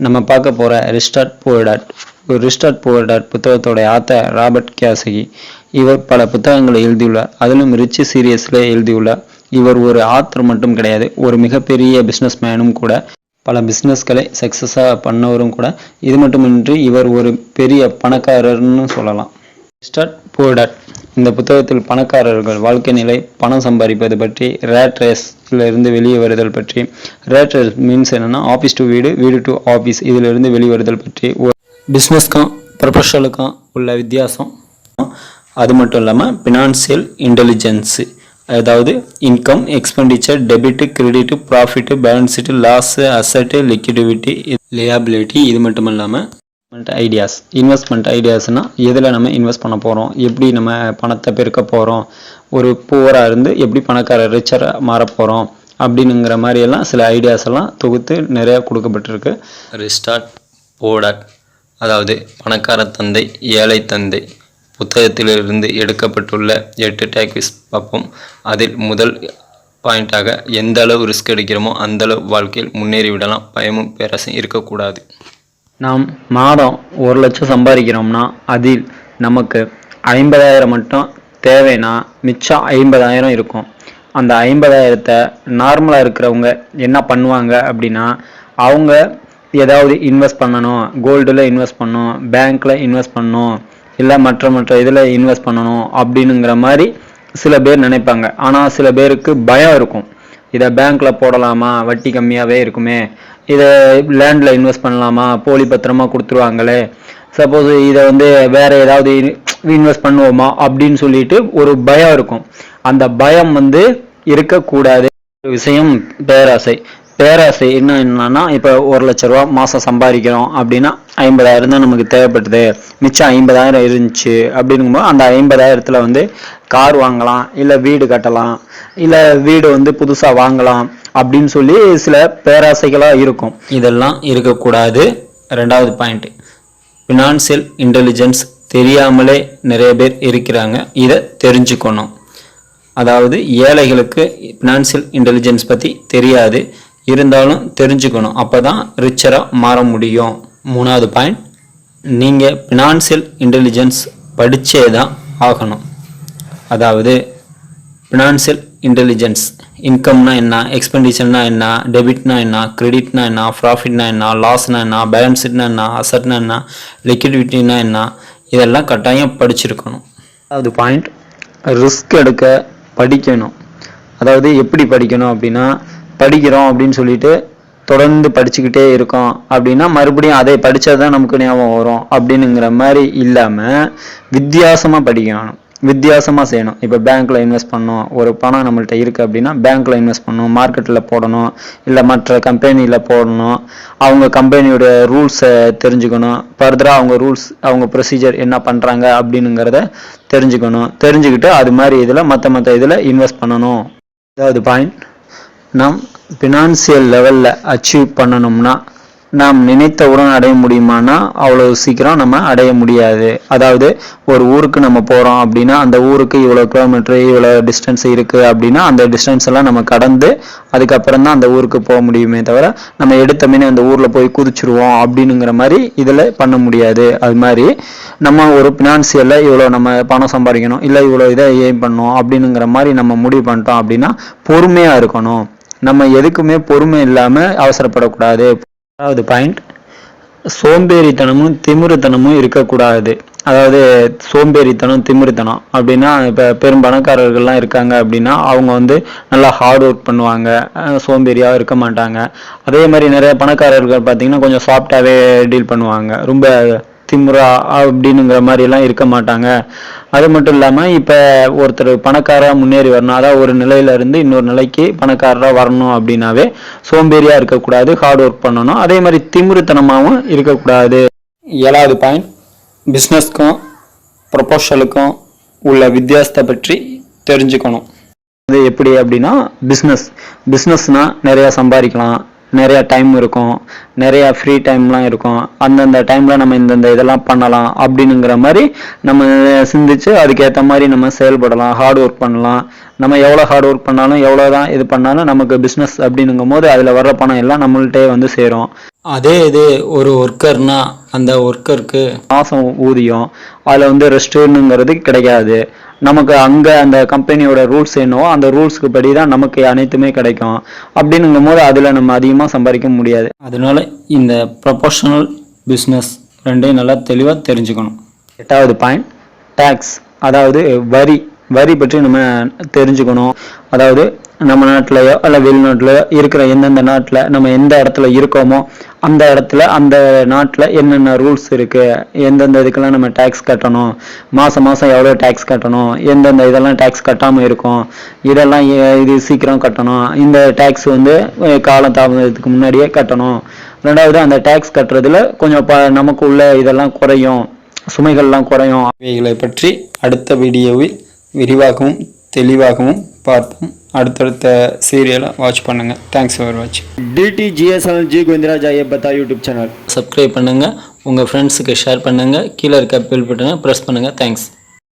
நம்ம பார்க்க போகிற ரிச் டாட் புவர் டாட் புத்தகத்தோட ஆத்தர் ராபர்ட் கியோசாகி. இவர் பல புத்தகங்களை எழுதியுள்ளார். அதிலும் ரிச் சீரியஸில் எழுதியுள்ளார். இவர் ஒரு ஆத்தர் மட்டும் கிடையாது, ஒரு மிகப்பெரிய பிஸ்னஸ் மேனும் கூட. பல பிஸ்னஸ்களை சக்ஸஸாக பண்ணவரும் கூட. இது மட்டுமின்றி இவர் ஒரு பெரிய பணக்காரர்னு சொல்லலாம். ரிச் டாட் புவர் டாட் இந்த புத்தகத்தில் பணக்காரர்கள் வாழ்க்கை நிலை, பணம் சம்பாதிப்பது பற்றி, ரேட் ரேஸ்ல இருந்து வெளியே வருதல் பற்றி, ரேட் ரேஸ் மீன்ஸ் என்னன்னா ஆஃபீஸ் டு வீடு, வீடு டு ஆஃபீஸ், இதில் இருந்து வெளிவருதல் பற்றி, பிஸ்னஸ்க்கும் ப்ரொஃபஷனலுக்கும் உள்ள வித்தியாசம், அது மட்டும் இல்லாமல் ஃபினான்சியல் இன்டெலிஜென்ஸ், அதாவது income, expenditure, debit, credit, profit, balance sheet, loss, asset, liquidity, liability, இது மட்டும் இல்லாமல் ஐடியாஸ். இன்வெஸ்ட்மெண்ட் ஐடியாஸ்னா எதில் நம்ம இன்வெஸ்ட் பண்ண போகிறோம், எப்படி நம்ம பணத்தை பெருக்க போகிறோம், ஒரு புவராக இருந்து எப்படி பணக்கார ரிச்சராக மாற போகிறோம் அப்படின்னுங்கிற மாதிரியெல்லாம் சில ஐடியாஸ் எல்லாம் தொகுத்து நிறையா கொடுக்கப்பட்டிருக்கு. ரிச் டாட் புவர் டாட் அதாவது பணக்கார தந்தை ஏழை தந்தை புத்தகத்திலிருந்து எடுக்கப்பட்டுள்ள 8 டேக்விஸ் பார்ப்போம். அதில் முதல் பாயிண்டாக எந்த அளவு ரிஸ்க் எடுக்கிறோமோ அந்த அளவு வாழ்க்கையில் முன்னேறி விடலாம், பயமும் பேராசையும் இருக்கக்கூடாது. நாம் மாதம் 1 லட்சம் சம்பாதிக்கிறோம்னா அதில் நமக்கு 50,000 மட்டும் தேவைன்னா மிச்சம் 50,000 இருக்கும். அந்த 50,000த்தை நார்மலாக இருக்கிறவங்க என்ன பண்ணுவாங்க அப்படின்னா, அவங்க ஏதாவது இன்வெஸ்ட் பண்ணணும், கோல்டில் இன்வெஸ்ட் பண்ணணும், பேங்க்கில் இன்வெஸ்ட் பண்ணணும், இல்லை மற்ற இதில் இன்வெஸ்ட் பண்ணணும் அப்படின்னுங்கிற மாதிரி சில பேர் நினைப்பாங்க. ஆனால் சில பேருக்கு பயம் இருக்கும். இதை பேங்க்கில் போடலாமா, வட்டி கம்மியாகவே இருக்குமே, இதை லேண்டில் இன்வெஸ்ட் பண்ணலாமா, போலி பத்திரமா கொடுத்துருவாங்களே, சப்போஸ் இதை வேறு ஏதாவது இன்வெஸ்ட் பண்ணுவோமா அப்படின்னு சொல்லிட்டு ஒரு பயம் இருக்கும். அந்த பயம் இருக்கக்கூடாது. விஷயம் பேராசை என்னன்னா, இப்போ 1 லட்ச ரூபா மாதம் சம்பாதிக்கிறோம் அப்படின்னா 50,000 தான் நமக்கு தேவைப்பட்டது, மிச்சம் 50,000 இருந்துச்சு அப்படிங்கும்போது அந்த 50,000த்தில் கார் வாங்கலாம், இல்லை வீடு கட்டலாம், இல்லை வீடு புதுசாக வாங்கலாம் அப்படின்னு சொல்லி சில பேராசைகளாக இருக்கும். இதெல்லாம் இருக்கக்கூடாது. 2வது பாயிண்ட், ஃபினான்சியல் இன்டெலிஜென்ஸ் தெரியாமலே நிறைய பேர் இருக்கிறாங்க, இதை தெரிஞ்சுக்கணும். அதாவது ஏழைகளுக்கு ஃபினான்சியல் இன்டெலிஜென்ஸ் பற்றி தெரியாது, இருந்தாலும் தெரிஞ்சுக்கணும், அப்போ தான் ரிச்சராக மாற முடியும். 3வது பாயிண்ட், நீங்கள் ஃபினான்சியல் இன்டெலிஜென்ஸ் படித்தே தான் ஆகணும். அதாவது ஃபினான்சியல் இன்டெலிஜென்ஸ், இன்கம்னா என்ன, எக்ஸ்பெண்டிச்சர்னா என்ன, டெபிட்னா என்ன, கிரெடிட்னா என்ன, ப்ராஃபிட்னா என்ன, லாஸ்னா என்ன, பேலன்ஸ் ஷீட்னா என்ன, அசட்னா என்ன, லிக்விடிட்டினா என்ன, இதெல்லாம் கட்டாயம் படிச்சிருக்கணும். அதாவது பாயிண்ட், ரிஸ்க் எடுக்க படிக்கணும். அதாவது எப்படி படிக்கணும் அப்படின்னா, படிக்கிறோம் அப்படின்னு சொல்லிட்டு தொடர்ந்து படிச்சுக்கிட்டே இருக்கோம் அப்படின்னா மறுபடியும் அதை படித்தா தான் நமக்கு ஞாபகம் வரும் அப்படின்னுங்கிற மாதிரி இல்லாமல் வித்தியாசமாக படிக்கணும், வித்தியாசமாக செய்யணும். இப்போ பேங்க்கில் இன்வெஸ்ட் பண்ணணும், ஒரு பணம் நம்மள்கிட்ட இருக்குது அப்படின்னா பேங்க்கில் இன்வெஸ்ட் பண்ணணும், மார்க்கெட்டில் போடணும், இல்லை மற்ற கம்பெனியில் போடணும், அவங்க கம்பெனியோட ரூல்ஸை தெரிஞ்சுக்கணும், ஃபர்தராக அவங்க ரூல்ஸ், அவங்க ப்ரொசீஜர் என்ன பண்ணுறாங்க அப்படின்னுங்கிறத தெரிஞ்சுக்கிட்டு அது மாதிரி இதில் மற்ற இதில் இன்வெஸ்ட் பண்ணணும். அதாவது பாயிண்ட், நாம் ஃபினான்சியல் லெவலில் அச்சீவ் பண்ணணும்னா நாம் நினைத்தவுடன் அடைய முடியுமானா அவ்வளோ சீக்கிரம் நம்ம அடைய முடியாது. அதாவது ஒரு ஊருக்கு நம்ம போகிறோம் அப்படின்னா அந்த ஊருக்கு இவ்வளோ கிலோமீட்டர், இவ்வளோ டிஸ்டன்ஸ் இருக்குது அப்படின்னா அந்த டிஸ்டன்ஸ் எல்லாம் நம்ம கடந்து அதுக்கப்புறம் தான் அந்த ஊருக்கு போக முடியுமே தவிர நம்ம எடுத்த மீனே அந்த ஊரில் போய் குதிச்சிருவோம் அப்படின்னுங்கிற மாதிரி இதில் பண்ண முடியாது. அது மாதிரி நம்ம ஒரு ஃபினான்சியலில் இவ்வளோ நம்ம பணம் சம்பாதிக்கணும், இல்லை இவ்வளோ இதை எய்ம் பண்ணணும் அப்படின்னுங்கிற மாதிரி நம்ம முடிவு பண்ணிட்டோம் அப்படின்னா பொறுமையாக இருக்கணும். நம்ம எதுக்குமே பொறுமை இல்லாமல் அவசரப்படக்கூடாது. 2வது பாயிண்ட், சோம்பேறித்தனமும் திமிருத்தனமும் இருக்கக்கூடாது. அதாவது சோம்பேறித்தனம், திமிருத்தனம் அப்படின்னா, இப்போ பெரும் பணக்காரர்கள்லாம் இருக்காங்க அப்படின்னா அவங்க நல்லா ஹார்ட் ஒர்க் பண்ணுவாங்க, சோம்பேறியாக இருக்க மாட்டாங்க. அதே மாதிரி நிறைய பணக்காரர்கள் பார்த்தீங்கன்னா கொஞ்சம் சாஃப்டாகவே டீல் பண்ணுவாங்க, ரொம்ப திமுறா அப்படின்னுங்கிற மாதிரிலாம் இருக்க மாட்டாங்க. அது மட்டும் இல்லாமல் இப்போ ஒருத்தர் பணக்காராக முன்னேறி வரணும், அதாவது ஒரு நிலையிலேருந்து இன்னொரு நிலைக்கு பணக்காரராக வரணும் அப்படின்னாவே சோம்பேறியாக இருக்கக்கூடாது, ஹார்ட் ஒர்க் பண்ணணும். அதே மாதிரி திமிருத்தனமாகவும் இருக்கக்கூடாது. 7வது பாயிண்ட், பிஸ்னஸ்க்கும் ப்ரொபோஷலுக்கும் உள்ள வித்தியாசத்தை பற்றி தெரிஞ்சுக்கணும். அது எப்படி அப்படின்னா, பிஸ்னஸ்னால் நிறையா சம்பாதிக்கலாம், நிறையா டைம் இருக்கும், நிறையா ஃப்ரீ டைம்லாம் இருக்கும். அந்தந்த டைமில் நம்ம இந்தந்த இதெல்லாம் பண்ணலாம் அப்படின்னுங்கிற மாதிரி நம்ம சிந்திச்சு அதுக்கேற்ற மாதிரி நம்ம செயல்படலாம், ஹார்ட் ஒர்க் பண்ணலாம். நம்ம எவ்வளோ ஹார்ட் ஒர்க் பண்ணாலும் எவ்வளோ தான் இது பண்ணாலும் நமக்கு பிஸ்னஸ் அப்படின்னுங்கும் போது அதில் வர்ற பணம் எல்லாம் நம்மள்கிட்டே வந்து சேரும். அதே இது ஒரு ஒர்க்கர்னா அந்த ஒர்க்கருக்கு மாதம் ஊதியம், அதில் வந்து ரெஸ்ட்டுங்கிறது கிடைக்காது. நமக்கு அங்கே அந்த கம்பெனியோட ரூல்ஸ் என்னவோ அந்த ரூல்ஸ்க்கு படி தான் நமக்கு அனைத்துமே கிடைக்கும். அப்படின்னுங்கும் போது அதில் நம்ம அதிகமாக சம்பாதிக்க முடியாது. அதனால இந்த ப்ரொபோஷனல் பிஸ்னஸ் ரெண்டையும் நல்லா தெளிவாக தெரிஞ்சுக்கணும். 8வது பாயிண்ட், டேக்ஸ், அதாவது வரி பற்றி நம்ம தெரிஞ்சுக்கணும். அதாவது நம்ம நாட்டிலையோ இல்லை வெளிநாட்டிலையோ இருக்கிற எந்தெந்த நாட்டில் நம்ம எந்த இடத்துல இருக்கோமோ அந்த இடத்துல அந்த நாட்டில் என்னென்ன ரூல்ஸ் இருக்குது, எந்தெந்த இதுக்கெல்லாம் நம்ம டேக்ஸ் கட்டணும், மாதம் எவ்வளோ டேக்ஸ் கட்டணும், எந்தெந்த இதெல்லாம் டேக்ஸ் கட்டாமல் இருக்கும், இதெல்லாம் இது சீக்கிரம் கட்டணும், இந்த டேக்ஸ் வந்து காலம் தாமதத்துக்கு முன்னாடியே கட்டணும். ரெண்டாவது அந்த டேக்ஸ் கட்டுறதுல கொஞ்சம் நமக்கு உள்ள இதெல்லாம் குறையும், சுமைகள்லாம் குறையும். இவைகளை பற்றி அடுத்த வீடியோவில் விரிவாகவும் தெளிவாகவும் பார்ப்போம். அடுத்தடுத்த சீரியலை வாட்ச் பண்ணுங்கள். தேங்க்ஸ் ஃபார் வாட்சிங். DTGSLG गोविंदराज आइए बता यूट्यूब चैनल சப்ஸ்கிரைப் பண்ணுங்கள், உங்கள் ஃப்ரெண்ட்ஸுக்கு ஷேர் பண்ணுங்கள், கீழே இருக்க பெல் பட்டனை ப்ரெஸ் பண்ணுங்கள். தேங்க்ஸ்.